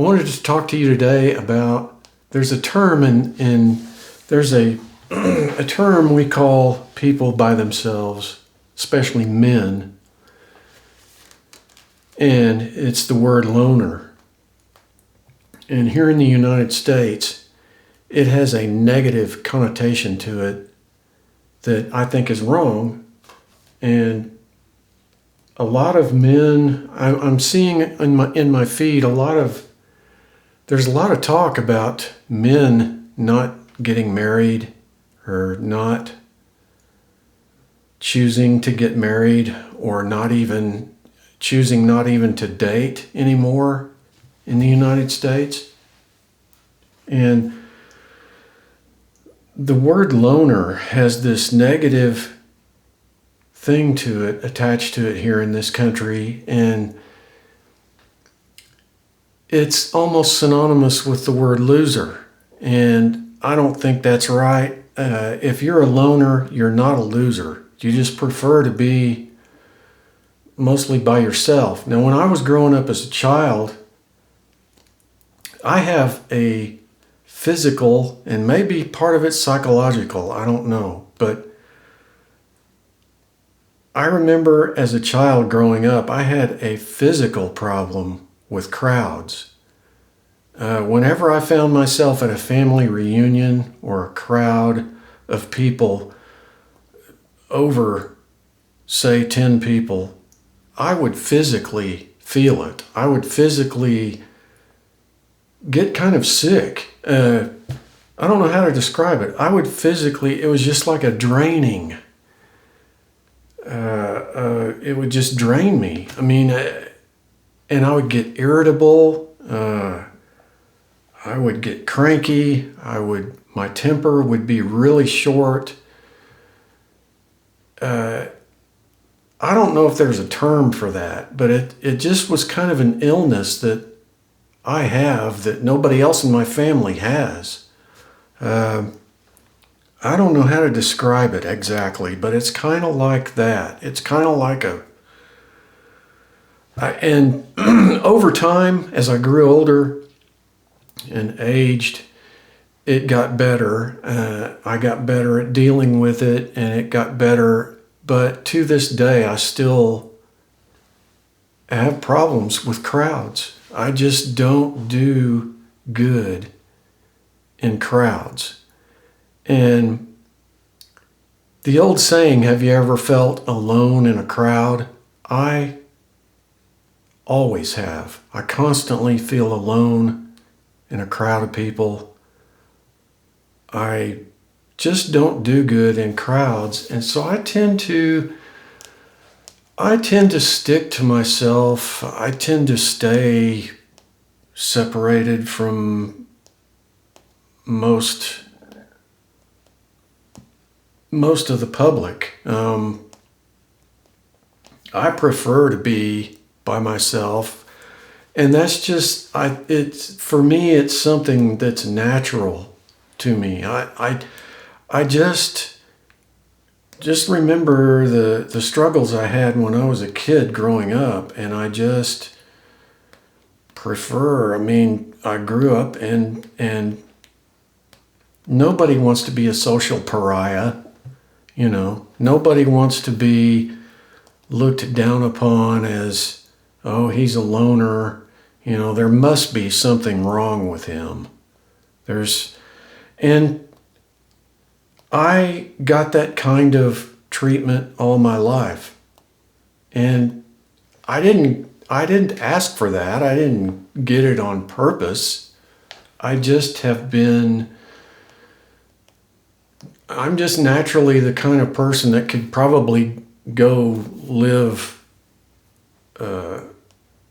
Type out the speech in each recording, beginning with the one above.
I wanted to talk to you today about, there's a term there's a term we call people by themselves, especially men, and it's the word loner. And here in the United States, it has a negative connotation to it that I think is wrong. And a lot of men, I'm seeing in my feed there's a lot of talk about men not getting married or not choosing to get married, or choosing not even to date anymore in the United States. And the word loner has this negative thing to it, attached to it here in this country, and it's almost synonymous with the word loser. And I don't think that's right. If you're a loner, you're not a loser. You just prefer to be mostly by yourself. Now, when I was growing up as a child, I have a physical, and maybe part of it's psychological, I don't know, but I remember as a child growing up, I had a physical problem with crowds. Whenever I found myself at a family reunion or a crowd of people, over, say, 10 people, I would physically feel it. I would physically get kind of sick. I don't know how to describe it. It was just like a draining. It would just drain me. I mean, and I would get irritable. I would get cranky. My temper would be really short. I don't know if there's a term for that, but it just was kind of an illness that I have that nobody else in my family has. I don't know how to describe it exactly, but it's kind of like that. It's kind of like and over time, as I grew older and aged, it got better. I got better at dealing with it, and it got better. But to this day, I still have problems with crowds. I just don't do good in crowds. And the old saying, have you ever felt alone in a crowd? I always have. I constantly feel alone in a crowd of people. I just don't do good in crowds. And so I tend to stick to myself. I tend to stay separated from most of the public. I prefer to be by myself, and that's just for me it's something that's natural to me. I just remember the struggles I had when I was a kid growing up, and I just prefer. I mean, I grew up and nobody wants to be a social pariah. You know, nobody wants to be looked down upon as, oh, he's a loner. You know, there must be something wrong with him. And I got that kind of treatment all my life. And I didn't ask for that. I didn't get it on purpose. I'm just naturally the kind of person that could probably go live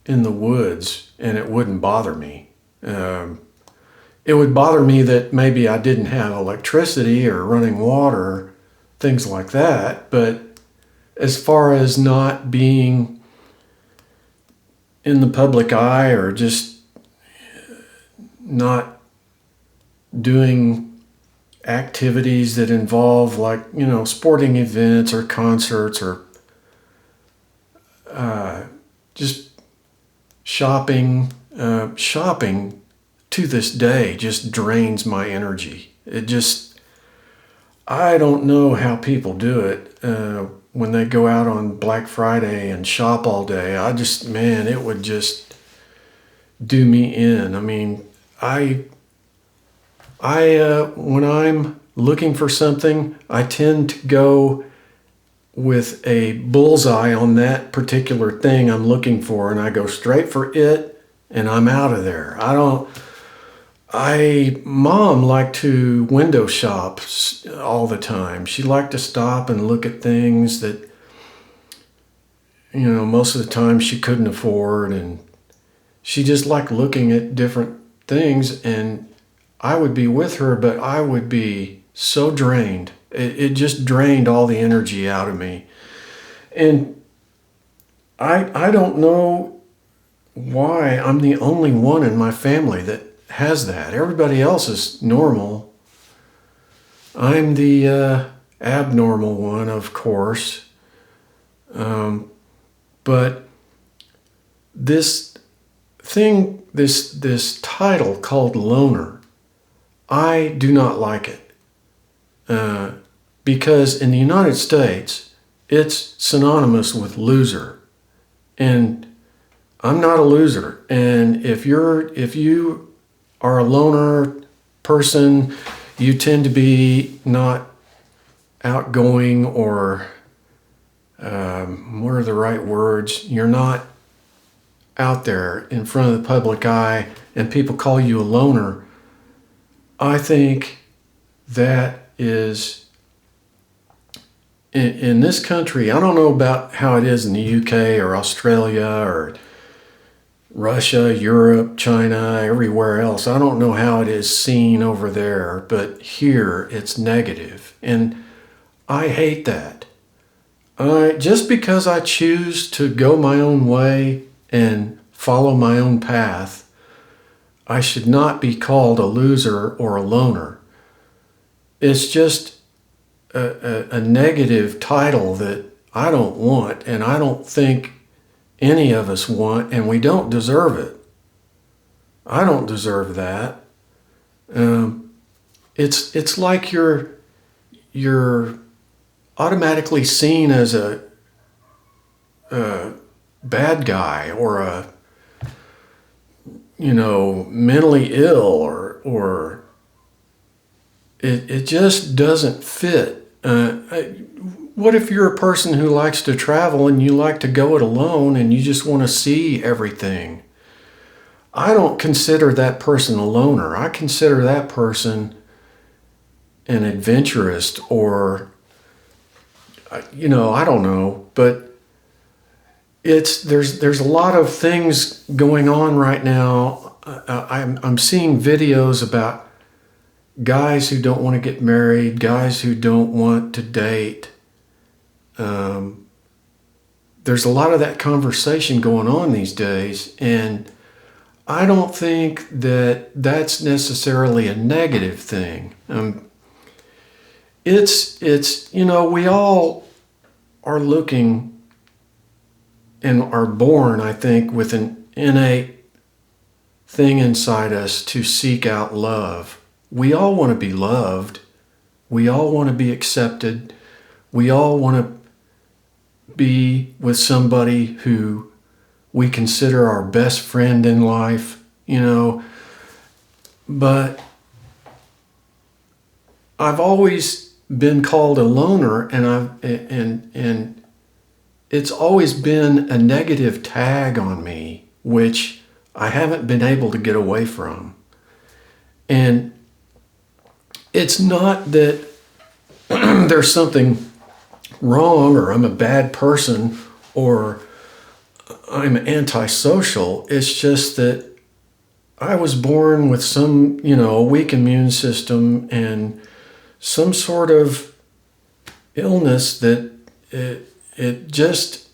in the woods and it wouldn't bother me. It would bother me that maybe I didn't have electricity or running water, things like that. But as far as not being in the public eye or just not doing activities that involve, like, you know, sporting events or concerts or just shopping, shopping to this day just drains my energy. I don't know how people do it when they go out on Black Friday and shop all day. Man, it would just do me in. I mean, when I'm looking for something, I tend to go with a bullseye on that particular thing I'm looking for, and I go straight for it, and I'm out of there. Mom liked to window shop all the time. She liked to stop and look at things that, most of the time she couldn't afford, and she just liked looking at different things, and I would be with her, but I would be so drained. It just drained all the energy out of me. And I don't know why I'm the only one in my family that has that. Everybody else is normal. I'm the abnormal one, of course. But this thing, this title called loner, I do not like it. Because in the United States, it's synonymous with loser. And I'm not a loser. And if you are a loner person, you tend to be not outgoing, or what are the right words? You're not out there in front of the public eye, and people call you a loner. I think that is, in this country, I don't know about how it is in the UK or Australia or Russia, Europe, China, everywhere else. I don't know how it is seen over there, but here it's negative. And I hate that. Just because I choose to go my own way and follow my own path, I should not be called a loser or a loner. It's just a negative title that I don't want, and I don't think any of us want, and we don't deserve it. I don't deserve that. It's like you're automatically seen as a bad guy, or a mentally ill, or it just doesn't fit. What if you're a person who likes to travel and you like to go it alone and you just want to see everything? I don't consider that person a loner. I consider that person an adventurist, or I don't know, but there's a lot of things going on right now. I'm seeing videos about guys who don't want to get married, guys who don't want to date. There's a lot of that conversation going on these days, and I don't think that that's necessarily a negative thing. It's we all are looking and are born, I think, with an innate thing inside us to seek out love. We all want to be loved. We all want to be accepted. We all want to be with somebody who we consider our best friend in life, But I've always been called a loner, and it's always been a negative tag on me, which I haven't been able to get away from. And it's not that there's something wrong, or I'm a bad person, or I'm antisocial. It's just that I was born with some, a weak immune system and some sort of illness that it just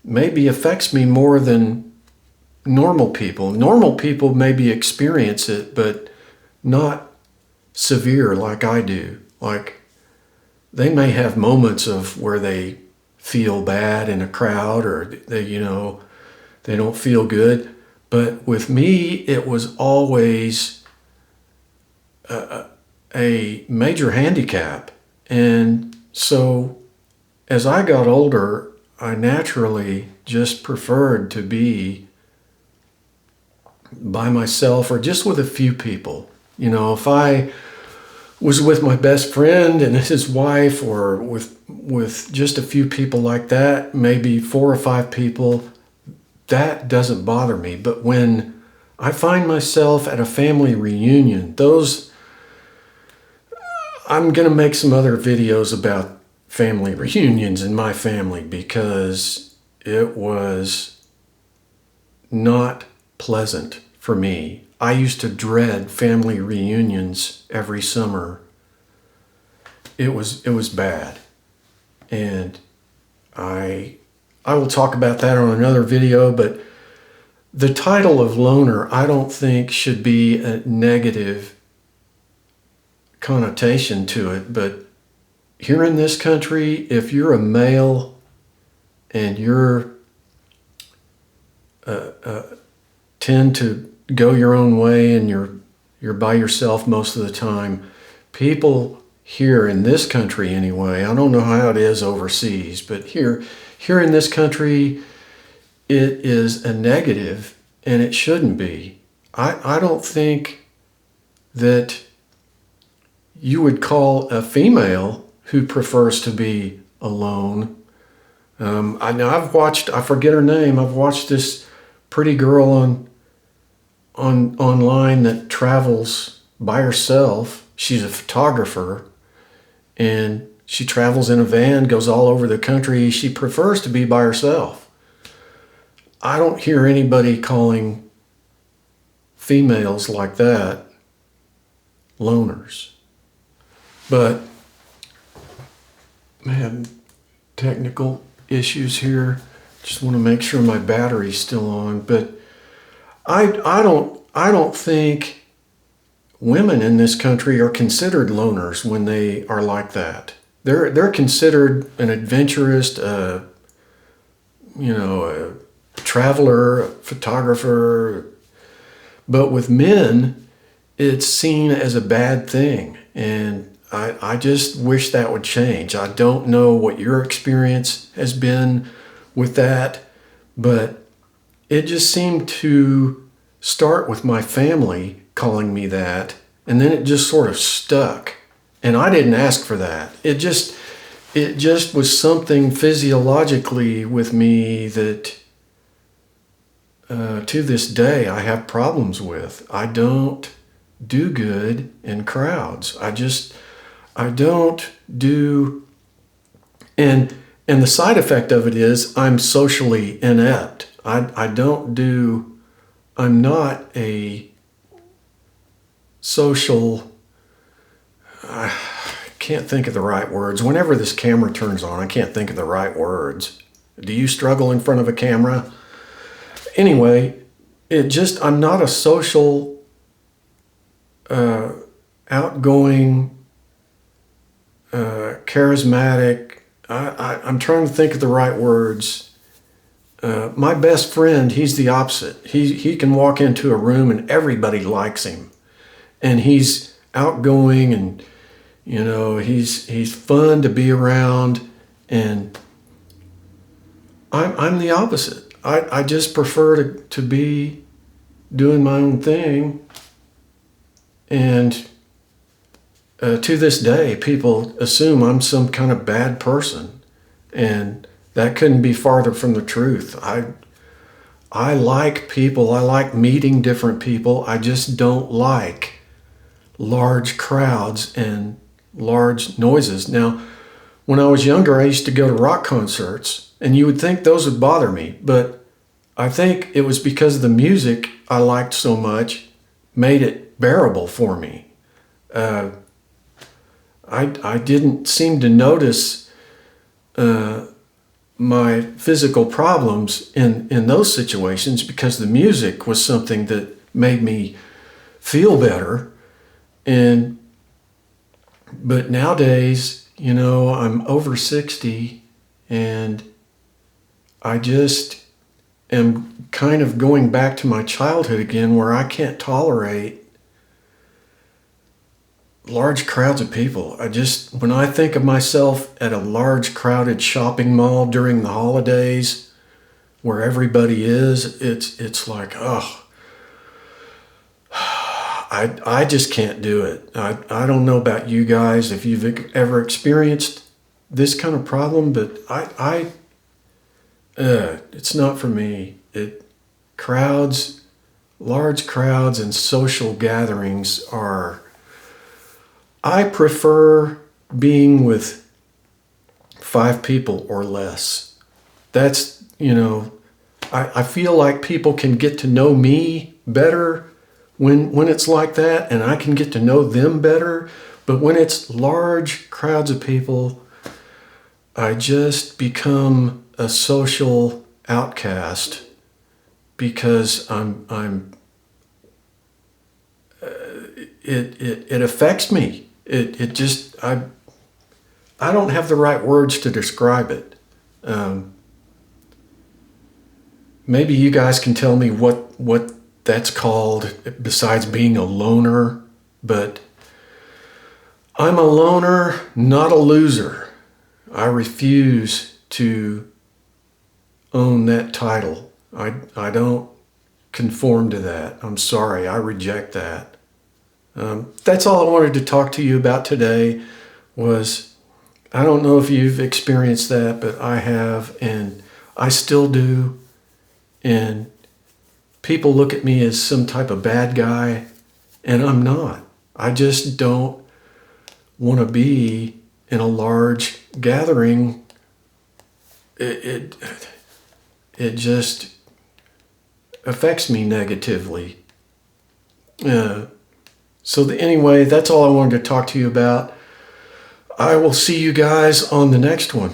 maybe affects me more than normal people. Normal people maybe experience it, but not severe like I do. Like, they may have moments of where they feel bad in a crowd, or they don't feel good, But with me, it was always a major handicap. And so as I got older, I naturally just preferred to be by myself or just with a few people. You know, if I was with my best friend and his wife, or with just a few people like that, maybe 4 or 5 people, that doesn't bother me. But when I find myself at a family reunion, I'm going to make some other videos about family reunions in my family, because it was not pleasant for me. I used to dread family reunions every summer. It was bad. And I will talk about that on another video, but the title of loner, I don't think should be a negative connotation to it. But here in this country, if you're a male and you're tend to go your own way and you're by yourself most of the time, people here in this country anyway, I don't know how it is overseas, but here in this country, it is a negative, and it shouldn't be. I don't think that you would call a female who prefers to be alone. I know I forget her name. I've watched this pretty girl online that travels by herself. She's a photographer, and she travels in a van, goes all over the country. She prefers to be by herself. I don't hear anybody calling females like that loners. But man, technical issues here. Just want to make sure my battery's still on. But I don't think women in this country are considered loners when they are like that. They're considered an adventurist, a traveler, a photographer. But with men, it's seen as a bad thing. And I just wish that would change. I don't know what your experience has been with that, but it just seemed to start with my family calling me that, and then it just sort of stuck. And I didn't ask for that. It just was something physiologically with me that to this day I have problems with. I don't do good in crowds. I don't do, and the side effect of it is I'm socially inept. I'm not a social, I can't think of the right words. Whenever this camera turns on, I can't think of the right words. Do you struggle in front of a camera? Anyway, I'm not a social, outgoing, charismatic. I'm trying to think of the right words. My best friend, he's the opposite. He can walk into a room and everybody likes him, and he's outgoing, and he's fun to be around. And I'm the opposite. I just prefer to be doing my own thing. And to this day, people assume I'm some kind of bad person, and that couldn't be farther from the truth. I like people. I like meeting different people. I just don't like large crowds and large noises. Now, when I was younger, I used to go to rock concerts, and you would think those would bother me, but I think it was because the music I liked so much made it bearable for me. I didn't seem to notice my physical problems in those situations, because the music was something that made me feel better. But nowadays, I'm over 60, and I just am kind of going back to my childhood again, where I can't tolerate large crowds of people. When I think of myself at a large crowded shopping mall during the holidays where everybody is, it's like, oh, I just can't do it. I don't know about you guys if you've ever experienced this kind of problem, but it's not for me. Large crowds and social gatherings I prefer being with 5 people or less. That's, I feel like people can get to know me better when it's like that, and I can get to know them better. But when it's large crowds of people, I just become a social outcast because it affects me. I don't have the right words to describe it. Maybe you guys can tell me what that's called besides being a loner, but I'm a loner, not a loser. I refuse to own that title. I don't conform to that. I'm sorry, I reject that. That's all I wanted to talk to you about today. I don't know if you've experienced that, but I have, and I still do. And people look at me as some type of bad guy, and I'm not. I just don't want to be in a large gathering. It just affects me negatively. Anyway, that's all I wanted to talk to you about. I will see you guys on the next one.